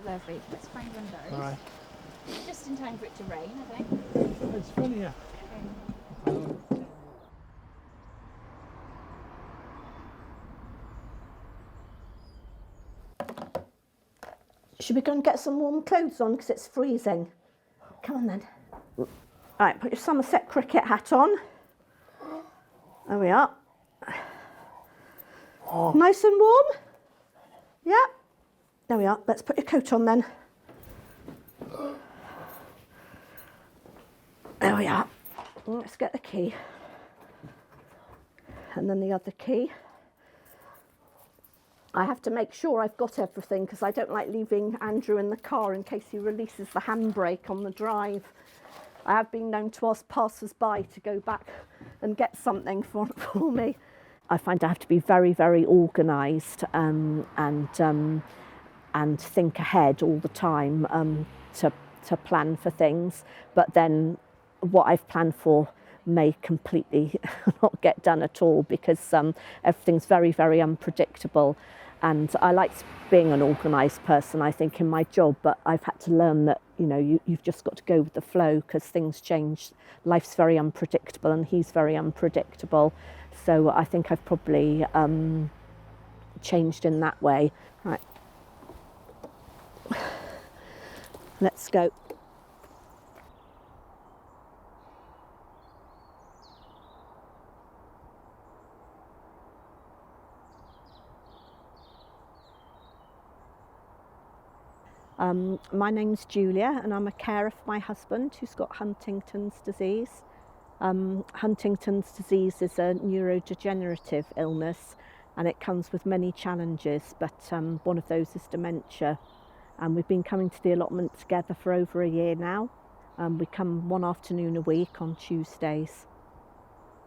Lovely. Let's find one of those. All right. Just in time for it to rain, I think. It's funny, yeah. Should we go and get some warm clothes on because it's freezing? Come on then. Right, put your Somerset cricket hat on. There we are. Nice and warm? Yeah. There we are. Let's put your coat on then. There we are. Let's get the key. And then the other key. I have to make sure I've got everything because I don't like leaving Andrew in the car in case he releases the handbrake on the drive. I have been known to ask passers-by to go back and get something for me. I find I have to be very, very organised and think ahead all the time to plan for things. But then what I've planned for may completely not get done at all because everything's very, very unpredictable. And I like being an organised person, I think, in my job, but I've had to learn that, you know, you've just got to go with the flow because things change. Life's very unpredictable and he's very unpredictable. So I think I've probably changed in that way. Right. Let's go. My name's Julia and I'm a carer for my husband who's got Huntington's disease. Huntington's disease is a neurodegenerative illness and it comes with many challenges, but one of those is dementia. And we've been coming to the allotment together for over a year now. We come one afternoon a week on Tuesdays.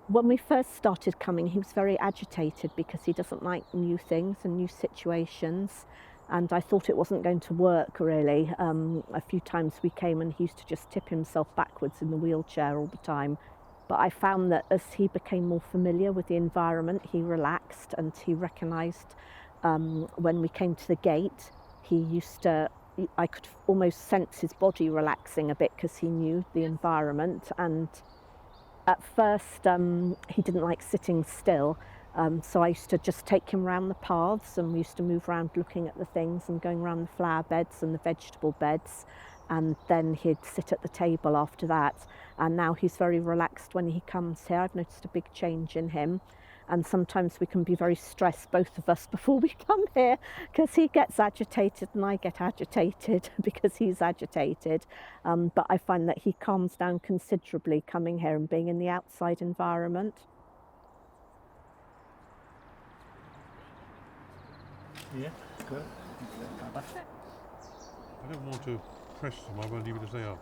When we first started coming, he was very agitated because he doesn't like new things and new situations. And I thought it wasn't going to work really. A few times we came and he used to just tip himself backwards in the wheelchair all the time. But I found that as he became more familiar with the environment, he relaxed and he recognised when we came to the gate, I could almost sense his body relaxing a bit because he knew the environment. And at first he didn't like sitting still. So I used to just take him around the paths and we used to move around looking at the things and going around the flower beds and the vegetable beds, and then he'd sit at the table after that. And now he's very relaxed when he comes here. I've noticed a big change in him, and sometimes we can be very stressed, both of us, before we come here because he gets agitated and I get agitated because he's agitated. But I find that he calms down considerably coming here and being in the outside environment. Yeah, good. I don't want to press them, I won't leave it as they are.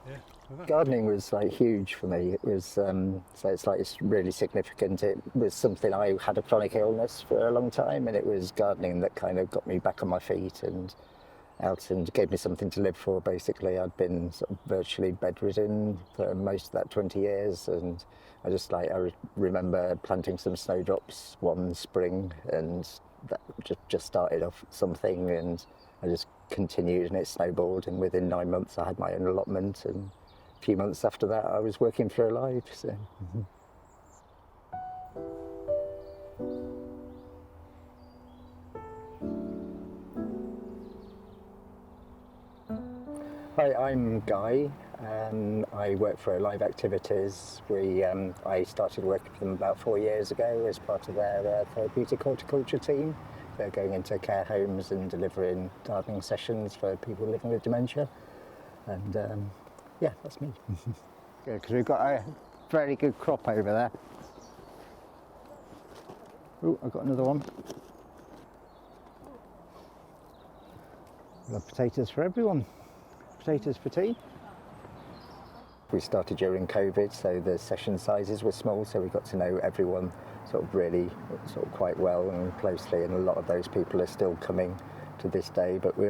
Yeah. So Gardening was like huge for me. It was so it's really significant. It was something I had a chronic illness for a long time, and it was gardening that kind of got me back on my feet and out and gave me something to live for. Basically, I'd been sort of virtually bedridden for most of that 20 years, and I remember planting some snowdrops one spring, and that just started off something, and I just continued and it snowballed, and within 9 months I had my own allotment, and a few months after that I was working for Alive. So. Hi, I'm Guy. I work for Alive Activities. I started working for them about 4 years ago as part of their therapeutic horticulture team. They're going into care homes and delivering gardening sessions for people living with dementia. And yeah, that's me. Good, because we've got a very good crop over there. Oh, I've got another one. We've got potatoes for everyone. Potatoes for tea. We started during COVID, so the session sizes were small, so we got to know everyone really quite well and closely, and a lot of those people are still coming to this day. But we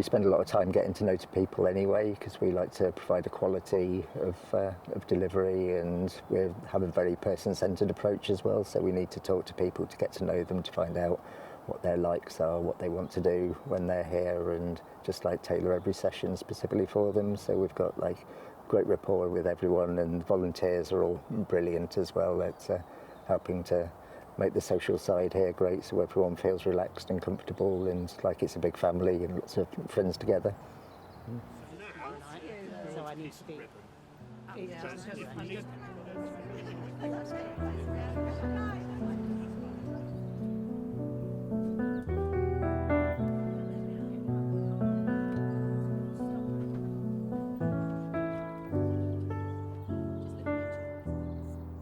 spend a lot of time getting to know people anyway, because we like to provide a quality of delivery, and we have a very person-centred approach as well, so we need to talk to people to get to know them, to find out what their likes are, what they want to do when they're here, and just like tailor every session specifically for them. So we've got like great rapport with everyone, and volunteers are all brilliant as well. It's helping to make the social side here great, so everyone feels relaxed and comfortable and like it's a big family and lots of friends together. So I need to be.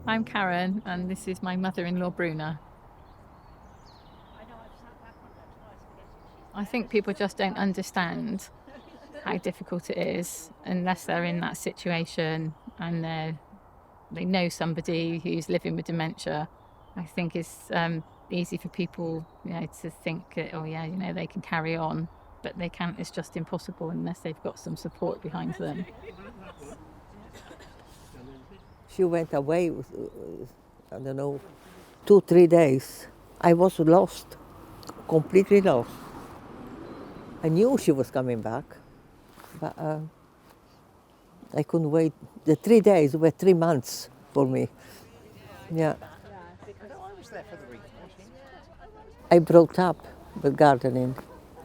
I'm Karen, and this is my mother-in-law, Bruna. I think people just don't understand how difficult it is unless they're in that situation and they know somebody who's living with dementia. I think it's easy for people, to think, oh yeah, they can carry on, but they can't. It's just impossible unless they've got some support behind them. She went away, I don't know, 2-3 days. I was lost, completely lost. I knew she was coming back, but I couldn't wait. The 3 days were 3 months for me. Yeah. I brought up with gardening,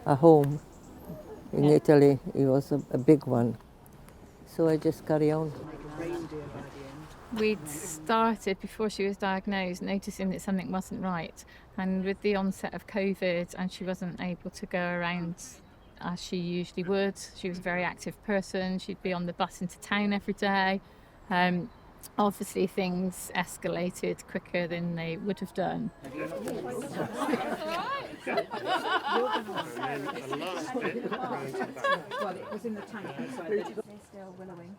a home in Italy. It was a big one. So I just carry on. We'd started, before she was diagnosed, noticing that something wasn't right. And with the onset of COVID, and she wasn't able to go around as she usually would. She was a very active person. She'd be on the bus into town every day. Obviously, things escalated quicker than they would have done. Well, it was in the tank outside. They're still willowing.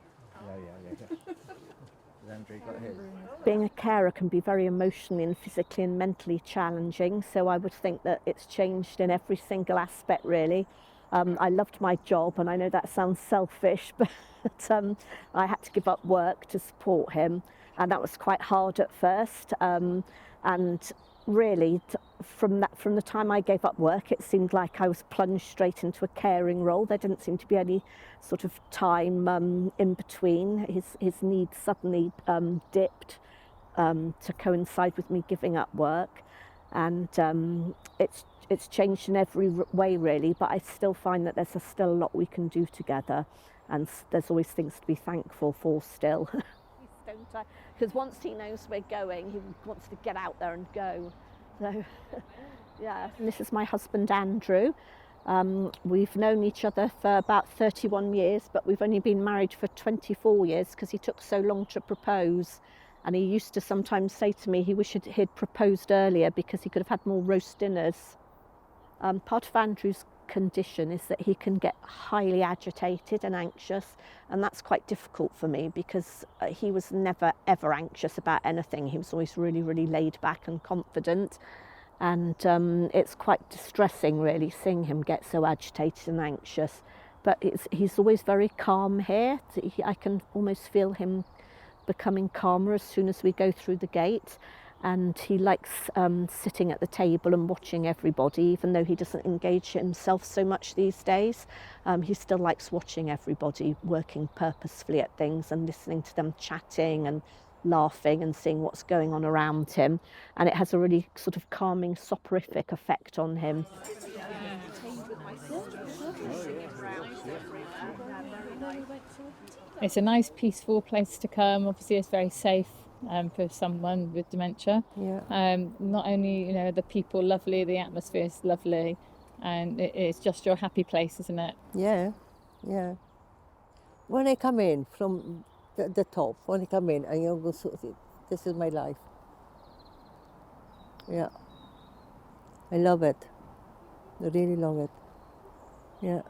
Being a carer can be very emotionally and physically and mentally challenging, so I would think that it's changed in every single aspect, really. I loved my job, and I know that sounds selfish, but I had to give up work to support him, and that was quite hard at first. And really, from the time I gave up work, it seemed like I was plunged straight into a caring role. There didn't seem to be any sort of time in between. His needs suddenly dipped to coincide with me giving up work, and it's changed in every way, really, but I still find that there's still a lot we can do together, and there's always things to be thankful for still. Because once he knows we're going, he wants to get out there and go. So, yeah. And this is my husband, Andrew. We've known each other for about 31 years, but we've only been married for 24 years because he took so long to propose. And he used to sometimes say to me he wished he'd proposed earlier because he could have had more roast dinners. Part of Andrew's condition is that he can get highly agitated and anxious, and that's quite difficult for me because he was never ever anxious about anything. He was always really, really laid back and confident, and it's quite distressing, really, seeing him get so agitated and anxious. But he's always very calm here. I can almost feel him becoming calmer as soon as we go through the gate. And he likes sitting at the table and watching everybody, even though he doesn't engage himself so much these days. He still likes watching everybody working purposefully at things and listening to them chatting and laughing and seeing what's going on around him. And it has a really sort of calming, soporific effect on him. It's a nice, peaceful place to come. Obviously, it's very safe. For someone with dementia. Yeah. Not only, the people lovely, the atmosphere is lovely, and it's just your happy place, isn't it? Yeah, yeah. When I come in from the top, when I come in, I go, this is my life. Yeah. I love it. I really love it. Yeah.